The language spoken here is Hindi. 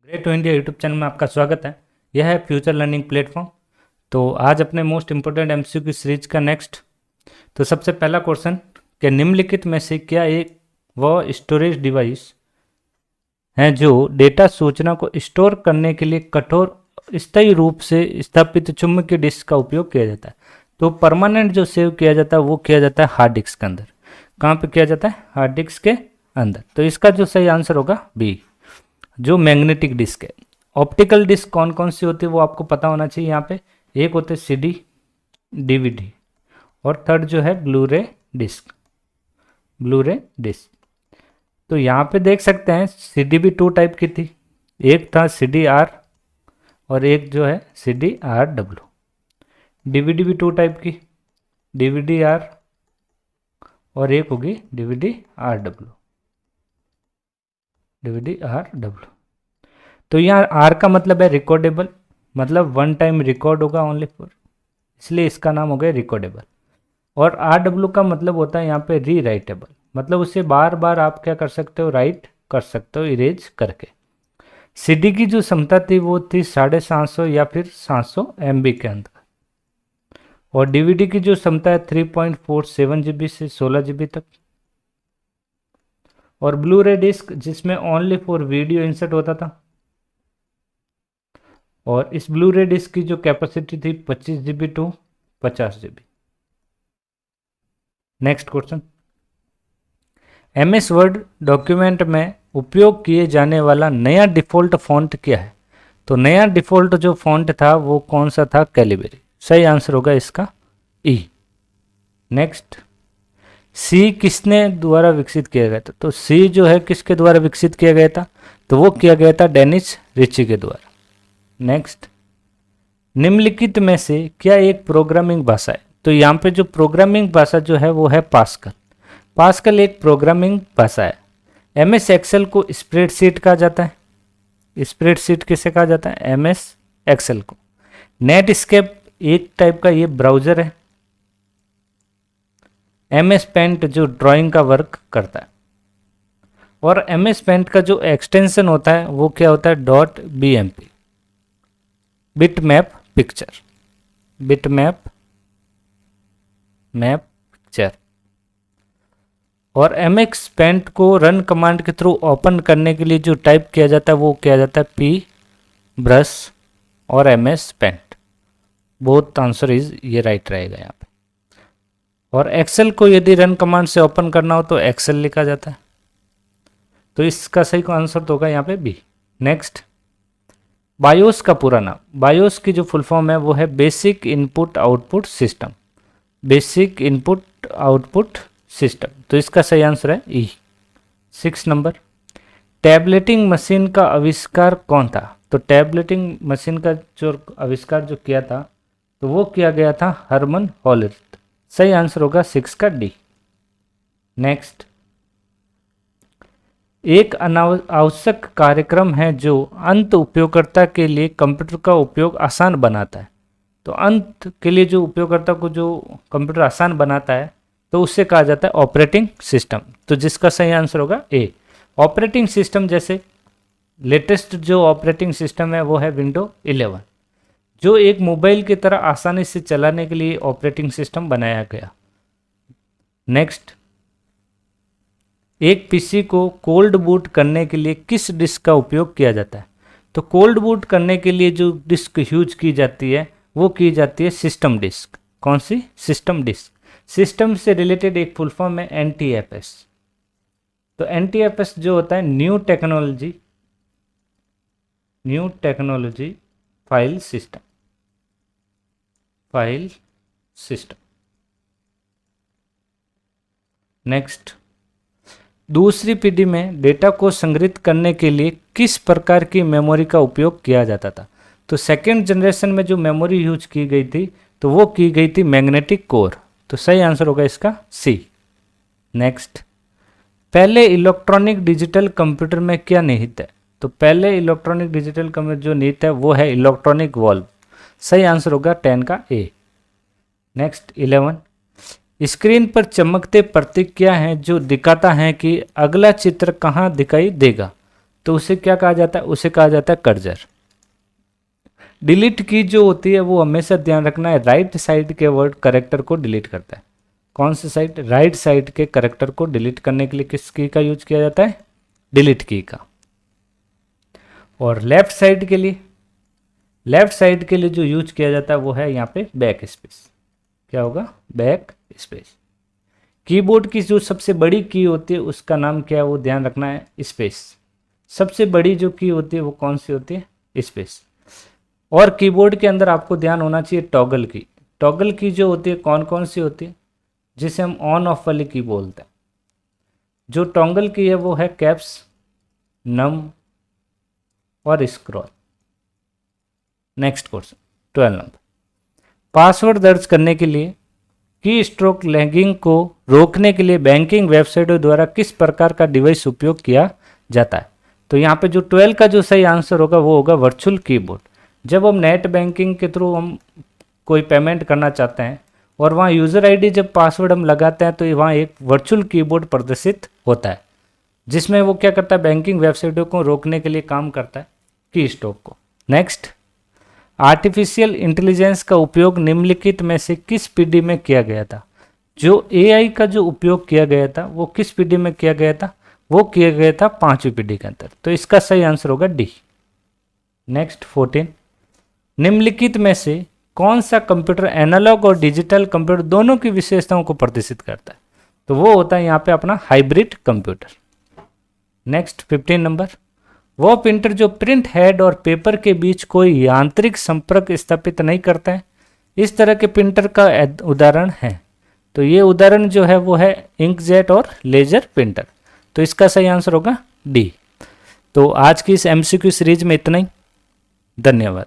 रे टू इंडिया यूट्यूब चैनल में आपका स्वागत है। यह है फ्यूचर लर्निंग प्लेटफॉर्म। तो आज अपने मोस्ट इंपोर्टेंट एमसीक्यू सीरीज का नेक्स्ट। तो सबसे पहला क्वेश्चन कि निम्नलिखित में से क्या एक वह स्टोरेज डिवाइस है जो डेटा सूचना को स्टोर करने के लिए कठोर स्थायी रूप से स्थापित चुंबकीय डिस्क का उपयोग किया जाता है। तो परमानेंट जो सेव किया जाता है वो किया जाता है हार्ड डिस्क के अंदर। कहाँ पे किया जाता है? हार्ड डिस्क के अंदर। तो इसका जो सही आंसर होगा बी, जो मैग्नेटिक डिस्क है। ऑप्टिकल डिस्क कौन कौन सी होती है वो आपको पता होना चाहिए। यहाँ पे एक होते हैं सीडी, डीवीडी, और थर्ड जो है ब्लूरे डिस्क। ब्लूरे डिस्क तो यहाँ पे देख सकते हैं सीडी भी टू टाइप की थी, एक था सीडी आर और एक जो है सीडी आर डब्ल्यू। डीवीडी भी टू टाइप की, डीवीडी आर और एक होगी DVD R W. DVD R W. तो यहाँ आर का मतलब है रिकॉर्डेबल, मतलब वन टाइम रिकॉर्ड होगा ओनली फॉर, इसलिए इसका नाम हो गया रिकॉर्डेबल। और आर डब्ल्यू का मतलब होता है यहाँ पे री राइटेबल, मतलब उसे बार बार आप क्या कर सकते हो? राइट कर सकते हो इरेज करके। सीडी की जो क्षमता थी वो थी 750 या फिर 700 MB के अंदर, और डीवीडी की जो क्षमता है 3.47 GB से 16 GB तक। और ब्लू रे डिस्क जिसमें ओनली फॉर वीडियो इंसर्ट होता था, और इस ब्लू रे डिस्क की जो कैपेसिटी थी 25 GB to 50 GB। Next question, MS Word document में उपयोग किए जाने वाला नया डिफ़ॉल्ट फॉन्ट क्या है? तो नया डिफ़ॉल्ट जो फॉन्ट था वो कौन सा था? कैलिबरी। सही आंसर होगा इसका ई। नेक्स्ट, सी किसने द्वारा विकसित किया गया था? तो सी जो है किसके द्वारा विकसित किया गया था? तो वो किया गया था डेनिस रिची के द्वारा। नेक्स्ट, निम्नलिखित में से क्या एक प्रोग्रामिंग भाषा है? तो यहाँ पे जो प्रोग्रामिंग भाषा जो है वो है पास्कल। पास्कल एक प्रोग्रामिंग भाषा है। MS एक्सेल को स्प्रेडशीट कहा जाता है। स्प्रेडशीट किसे कहा जाता है? MS एक्सेल को। नेटस्केप एक टाइप का ये ब्राउजर है। MS पेंट जो ड्राइंग का वर्क करता है, और MS पेंट का जो एक्सटेंशन होता है वो क्या होता है? .bmp, bitmap picture. Bitmap picture. और MX पेंट को रन कमांड के थ्रू ओपन करने के लिए जो टाइप किया जाता है वो किया जाता है P ब्रश और MS Paint. Both answer is ये राइट रहेगा यहाँ पे। और एक्सेल को यदि रन कमांड से ओपन करना हो तो एक्सेल लिखा जाता है। तो इसका सही आंसर तो होगा यहाँ पे बी। नेक्स्ट, बायोस का पूरा नाम। बायोस की जो फुल फॉर्म है वो है basic input output system. Basic input output system. तो इसका सही आंसर है ई। 6 नंबर, टैबलेटिंग मशीन का आविष्कार कौन था? तो टैबलेटिंग मशीन का जो आविष्कार जो किया था तो वो किया गया था हरमन हॉलर्ट। सही आंसर होगा 6 का डी। नेक्स्ट, एक आवश्यक कार्यक्रम है जो अंत उपयोगकर्ता के लिए कंप्यूटर का उपयोग आसान बनाता है। तो अंत के लिए जो उपयोगकर्ता को जो कंप्यूटर आसान बनाता है तो उससे कहा जाता है ऑपरेटिंग सिस्टम। तो जिसका सही आंसर होगा ए। ऑपरेटिंग सिस्टम जैसे लेटेस्ट जो ऑपरेटिंग सिस्टम है वो है विंडो 11, जो एक मोबाइल की तरह आसानी से चलाने के लिए ऑपरेटिंग सिस्टम बनाया गया। नेक्स्ट, एक पीसी को कोल्ड बूट करने के लिए किस डिस्क का उपयोग किया जाता है? तो कोल्ड बूट करने के लिए जो डिस्क यूज की जाती है वो की जाती है सिस्टम डिस्क। कौन सी? System disk. सिस्टम से रिलेटेड एक फुल फॉर्म है NTFS। तो NTFS जो होता है new technology file system. File system. Next, दूसरी पीढ़ी में डेटा को संग्रहित करने के लिए किस प्रकार की मेमोरी का उपयोग किया जाता था? तो सेकेंड जनरेशन में जो मेमोरी यूज की गई थी तो वो की गई थी मैग्नेटिक कोर। तो सही आंसर होगा इसका सी। नेक्स्ट, पहले इलेक्ट्रॉनिक डिजिटल कंप्यूटर में क्या निहित है? तो पहले इलेक्ट्रॉनिक डिजिटल कंप्यूटर जो निहित है वो है इलेक्ट्रॉनिक वॉल्व। सही आंसर होगा 10 का ए। नेक्स्ट, 11, स्क्रीन पर चमकते प्रतीक क्या है जो दिखाता है कि अगला चित्र कहाँ दिखाई देगा? तो उसे क्या कहा जाता है, उसे कहा जाता है कर्सर। डिलीट की जो होती है वो हमेशा ध्यान रखना है राइट साइड के वर्ड करेक्टर को डिलीट करता है। कौन सी साइड, राइट साइड के करेक्टर को डिलीट करने के लिए किस की का यूज किया जाता है, डिलीट की का। और लेफ्ट साइड के लिए जो यूज किया जाता है वो है यहाँ पे बैक स्पेस। क्या होगा, बैक स्पेस। कीबोर्ड की जो सबसे बड़ी की होती है उसका नाम क्या है, वो ध्यान रखना है स्पेस। सबसे बड़ी जो की होती है वो कौन सी होती है, स्पेस। और कीबोर्ड के अंदर आपको ध्यान होना चाहिए टॉगल की। टॉगल की जो होती है कौन कौन सी होती है, जिसे हम ऑन ऑफ वाली की बोलते हैं। जो टॉगल की है वो है कैप्स, नम और scroll. Next question 12 number, password दर्ज करने के लिए की स्ट्रोक लैगिंग को रोकने के लिए बैंकिंग वेबसाइटों द्वारा किस प्रकार का डिवाइस उपयोग किया जाता है। तो यहाँ पे जो 12 का जो सही आंसर होगा वो होगा वर्चुअल कीबोर्ड। जब हम नेट बैंकिंग के थ्रू हम कोई पेमेंट करना चाहते हैं और वहाँ यूज़र आईडी जब पासवर्ड हम लगाते हैं तो वहाँ एक वर्चुअल कीबोर्ड प्रदर्शित होता है, जिसमें वो क्या करता है, बैंकिंग वेबसाइटों को रोकने के लिए काम करता है, की स्ट्रोक को। नेक्स्ट, आर्टिफिशियल इंटेलिजेंस का उपयोग निम्नलिखित में से किस पीढ़ी में किया गया था। जो एआई का जो उपयोग किया गया था वो किस पीढ़ी में किया गया था, वो किया गया था 5वीं पीढ़ी के अंदर। तो इसका सही आंसर होगा डी। नेक्स्ट 14, निम्नलिखित में से कौन सा कंप्यूटर एनालॉग और डिजिटल कंप्यूटर दोनों की विशेषताओं को प्रदर्शित करता है। तो वो होता है यहाँ पे अपना हाइब्रिड कंप्यूटर। नेक्स्ट 15 नंबर, वो प्रिंटर जो प्रिंट हेड और पेपर के बीच कोई यांत्रिक संपर्क स्थापित नहीं करता है, इस तरह के प्रिंटर का उदाहरण है। तो ये उदाहरण जो है वो है इंकजेट और लेजर प्रिंटर। तो इसका सही आंसर होगा डी। तो आज की इस एमसीक्यू सीरीज में इतना ही। धन्यवाद।